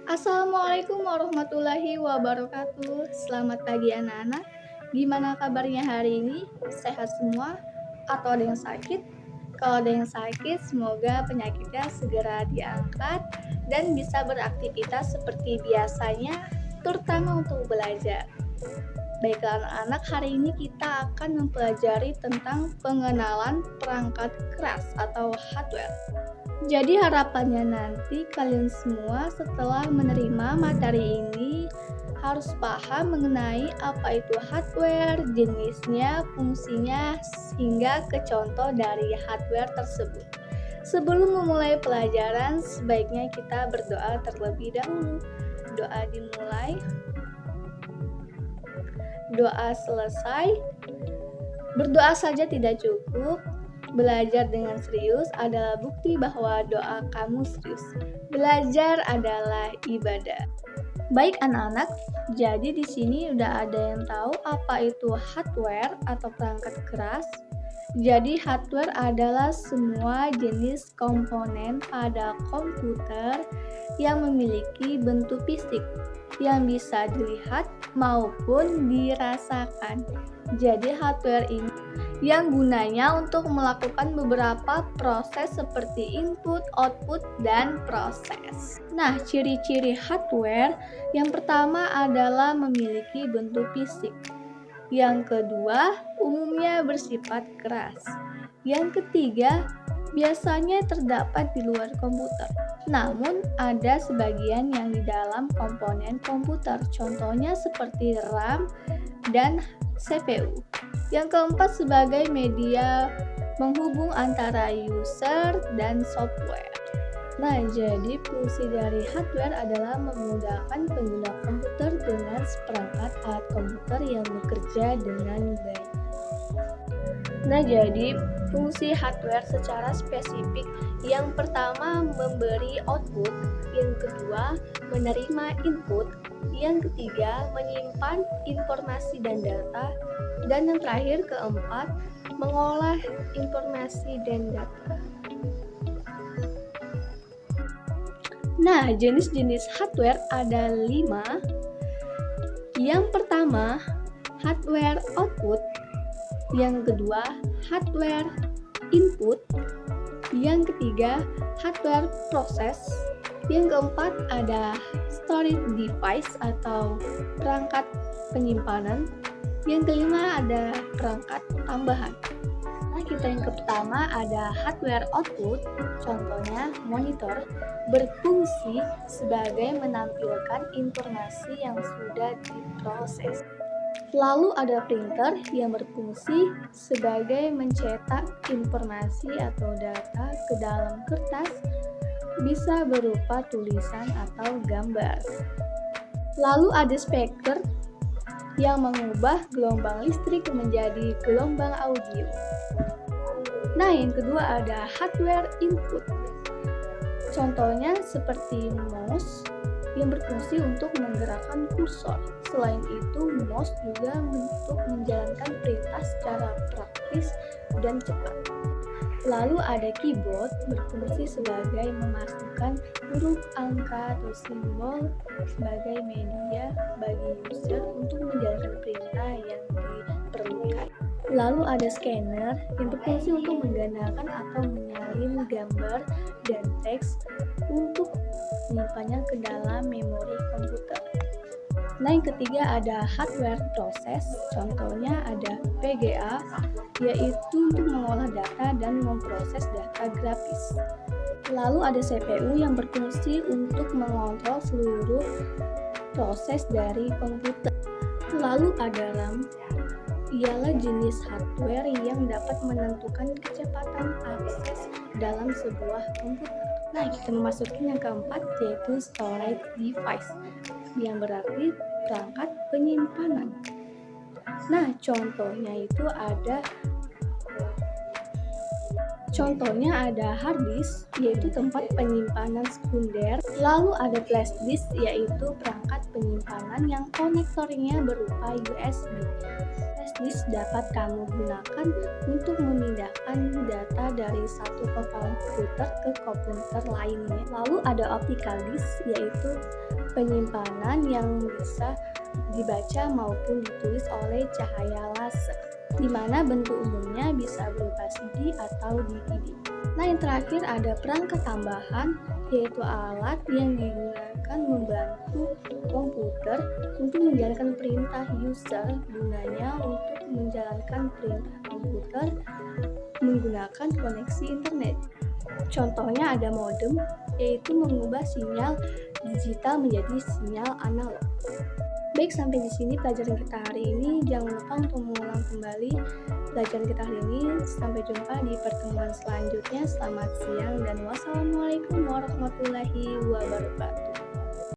Assalamualaikum warahmatullahi wabarakatuh. Selamat pagi anak-anak. Gimana kabarnya hari ini? Sehat semua? Atau ada yang sakit? Kalau ada yang sakit, semoga penyakitnya segera diangkat dan bisa beraktivitas seperti biasanya, terutama untuk belajar. Baiklah anak-anak, hari ini kita akan mempelajari tentang pengenalan perangkat keras atau hardware. Jadi harapannya nanti kalian semua setelah menerima materi ini harus paham mengenai apa itu hardware, jenisnya, fungsinya, hingga ke contoh dari hardware tersebut. Sebelum memulai pelajaran, sebaiknya kita berdoa terlebih dahulu. Doa dimulai, doa selesai. Berdoa saja tidak cukup. Belajar dengan serius adalah bukti bahwa doa kamu serius. Belajar adalah ibadah. Baik anak-anak, jadi di sini udah ada yang tahu apa itu hardware atau perangkat keras. Jadi hardware adalah semua jenis komponen pada komputer yang memiliki bentuk fisik yang bisa dilihat maupun dirasakan. Jadi hardware ini yang gunanya untuk melakukan beberapa proses seperti input, output, dan proses. Nah, ciri-ciri hardware yang pertama adalah memiliki bentuk fisik. Yang kedua, umumnya bersifat keras. Yang ketiga, biasanya terdapat di luar komputer. Namun, ada sebagian yang di dalam komponen komputer, contohnya seperti RAM dan CPU. Yang keempat, sebagai media menghubung antara user dan software. Nah, jadi fungsi dari hardware adalah memudahkan pengguna komputer dengan seperangkat alat komputer yang bekerja dengan baik. Nah, jadi fungsi hardware secara spesifik yang pertama memberi output, yang kedua menerima input, yang ketiga menyimpan informasi dan data, dan yang terakhir keempat mengolah informasi dan data. Nah, jenis-jenis hardware ada 5. Yang pertama, hardware output. Yang kedua, hardware input. Yang ketiga, hardware proses. Yang keempat, ada storage device atau perangkat penyimpanan. Yang kelima, ada perangkat tambahan. Nah, kita yang pertama ada hardware output, contohnya monitor, berfungsi sebagai menampilkan informasi yang sudah diproses. Lalu ada printer yang berfungsi sebagai mencetak informasi atau data ke dalam kertas, bisa berupa tulisan atau gambar. Lalu ada speaker yang mengubah gelombang listrik menjadi gelombang audio. Nah, yang kedua ada hardware input. Contohnya seperti mouse yang berfungsi untuk menggerakkan kursor. Selain itu, mouse juga untuk menjalankan perintah secara praktis dan cepat. Lalu ada keyboard berfungsi sebagai memasukkan huruf, angka, atau simbol sebagai media bagi user untuk menjalankan perintah yang diperlukan. Lalu ada scanner yang berfungsi untuk menggandakan atau menyalin gambar dan teks untuk menyimpannya ke dalam memori komputer. Nah, yang ketiga ada hardware proses, contohnya ada VGA, yaitu untuk mengolah data dan memproses data grafis. Lalu ada CPU yang berfungsi untuk mengontrol seluruh proses dari komputer. Lalu ada RAM, ialah jenis hardware yang dapat menentukan kecepatan akses dalam sebuah komputer. Nah, kita memasuki yang keempat, yaitu storage device, yang berarti perangkat penyimpanan. Nah, contohnya ada hard disk, yaitu tempat penyimpanan sekunder. Lalu ada flash disk, yaitu perangkat penyimpanan yang konektornya berupa USB. disk dapat kamu gunakan untuk memindahkan data dari satu komputer ke komputer lainnya. Lalu ada optical disk, yaitu penyimpanan yang bisa dibaca maupun ditulis oleh cahaya laser, di mana bentuk umumnya bisa berupa CD atau DVD. Nah, yang terakhir ada perangkat tambahan, yaitu alat yang digunakan membantu komputer untuk menjalankan perintah user. Gunanya untuk menjalankan perintah komputer menggunakan koneksi internet. Contohnya ada modem, yaitu mengubah sinyal digital menjadi sinyal analog. Baik, sampai di sini pelajaran kita hari ini. Jangan lupa untuk mengulang kembali pelajaran kita hari ini. Sampai jumpa di pertemuan selanjutnya. Selamat siang dan wassalamualaikum warahmatullahi wabarakatuh.